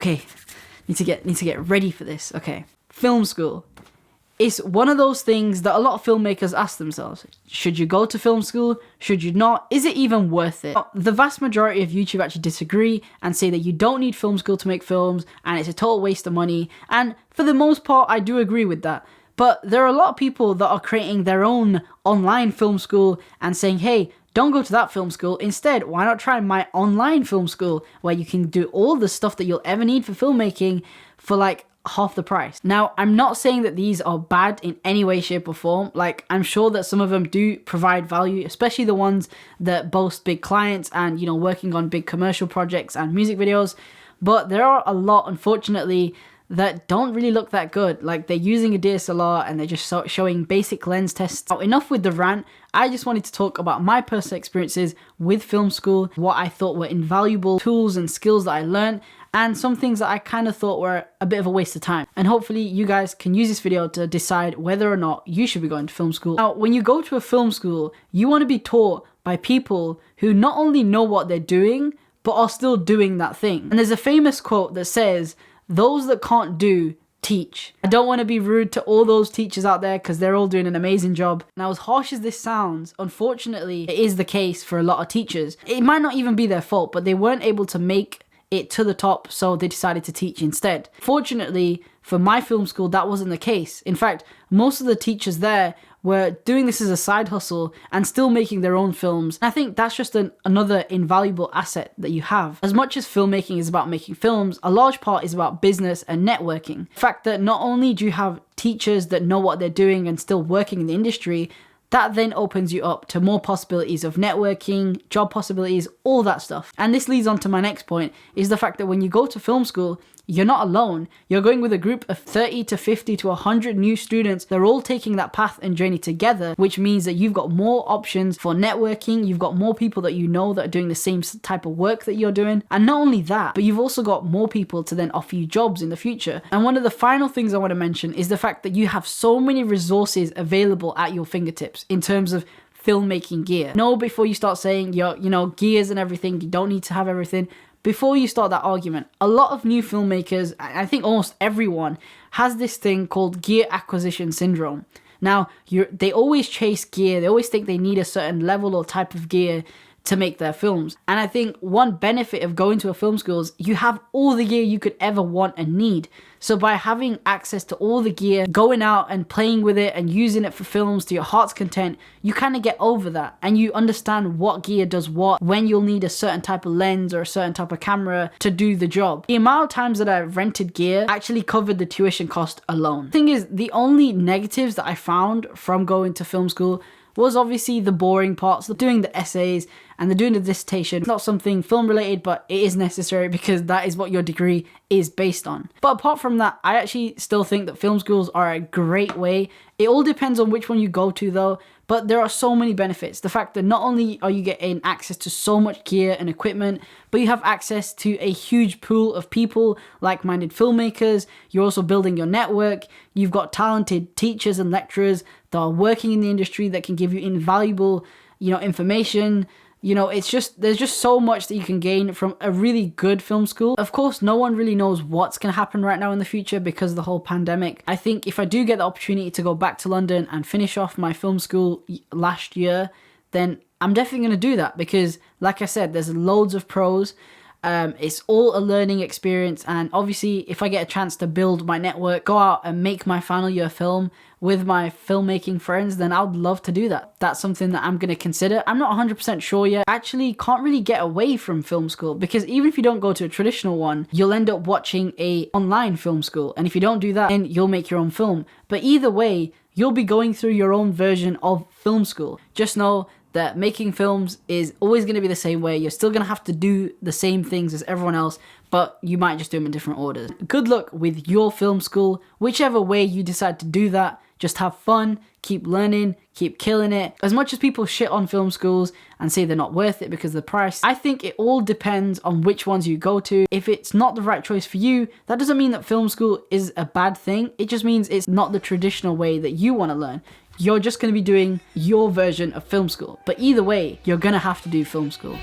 Okay, need to get ready for this. Okay, film school. It's one of those things that a lot of filmmakers ask themselves. Should you go to film school? Should you not? Is it even worth it? The vast majority of YouTube actually disagree and say that you don't need film school to make films and it's a total waste of money. And for the most part, I do agree with that. But there are a lot of people that are creating their own online film school and saying, hey, don't go to that film school. Instead, why not try my online film school where you can do all the stuff that you'll ever need for filmmaking for like half the price. Now, I'm not saying that these are bad in any way, shape or form. Like, I'm sure that some of them do provide value, especially the ones that boast big clients and, you know, working on big commercial projects and music videos. But there are a lot, unfortunately, that don't really look that good. Like, they're using a DSLR and they're just showing basic lens tests. Now, enough with the rant. I just wanted to talk about my personal experiences with film school, what I thought were invaluable tools and skills that I learned, and some things that I kind of thought were a bit of a waste of time. And hopefully you guys can use this video to decide whether or not you should be going to film school. Now, when you go to a film school, you want to be taught by people who not only know what they're doing, but are still doing that thing. And there's a famous quote that says, "Those that can't do, teach." I don't want to be rude to all those teachers out there because they're all doing an amazing job. Now, as harsh as this sounds, unfortunately, it is the case for a lot of teachers. It might not even be their fault, but they weren't able to make it to the top, so they decided to teach instead. Fortunately, for my film school, that wasn't the case. In fact, most of the teachers there were doing this as a side hustle and still making their own films. I think that's just another invaluable asset that you have. As much as filmmaking is about making films, a large part is about business and networking. The fact that not only do you have teachers that know what they're doing and still working in the industry, that then opens you up to more possibilities of networking, job possibilities, all that stuff. And this leads on to my next point, is the fact that when you go to film school, you're not alone. You're going with a group of 30 to 50 to 100 new students. They're all taking that path and journey together, which means that you've got more options for networking. You've got more people that you know that are doing the same type of work that you're doing. And not only that, but you've also got more people to then offer you jobs in the future. And one of the final things I want to mention is the fact that you have so many resources available at your fingertips in terms of filmmaking gear. Know before you start saying gears and everything, you don't need to have everything. Before you start that argument, a lot of new filmmakers, I think almost everyone, has this thing called gear acquisition syndrome. Now, they always chase gear. They always think they need a certain level or type of gear to make their films. And I think one benefit of going to a film school is you have all the gear you could ever want and need. So by having access to all the gear, going out and playing with it and using it for films to your heart's content, you kind of get over that and you understand what gear does what, when you'll need a certain type of lens or a certain type of camera to do the job. The amount of times that I've rented gear actually covered the tuition cost alone. The thing is, the only negatives that I found from going to film school was obviously the boring parts, doing the essays and the doing the dissertation. It's not something film related, but it is necessary because that is what your degree is based on. But apart from that, I actually still think that film schools are a great way. It all depends on which one you go to though, but there are so many benefits. The fact that not only are you getting access to so much gear and equipment, but you have access to a huge pool of people, like-minded filmmakers. You're also building your network. You've got talented teachers and lecturers that are working in the industry that can give you invaluable, information. There's just so much that you can gain from a really good film school. Of course, no one really knows what's going to happen right now in the future because of the whole pandemic. I think if I do get the opportunity to go back to London and finish off my film school last year, then I'm definitely going to do that because, like I said, there's loads of pros. It's all a learning experience, and obviously if I get a chance to build my network, go out and make my final year film with my filmmaking friends, then I would love to do that. That's something that I'm going to consider. I'm not 100% sure yet. Actually can't really get away from film school because even if you don't go to a traditional one, you'll end up watching a online film school, and if you don't do that, then you'll make your own film. But either way, you'll be going through your own version of film school. Just know that making films is always going to be the same way. You're still going to have to do the same things as everyone else, but you might just do them in different orders. Good luck with your film school. Whichever way you decide to do that, just have fun, keep learning, keep killing it. As much as people shit on film schools and say they're not worth it because of the price, I think it all depends on which ones you go to. If it's not the right choice for you, that doesn't mean that film school is a bad thing. It just means it's not the traditional way that you want to learn. You're just going to be doing your version of film school. But either way, you're going to have to do film school.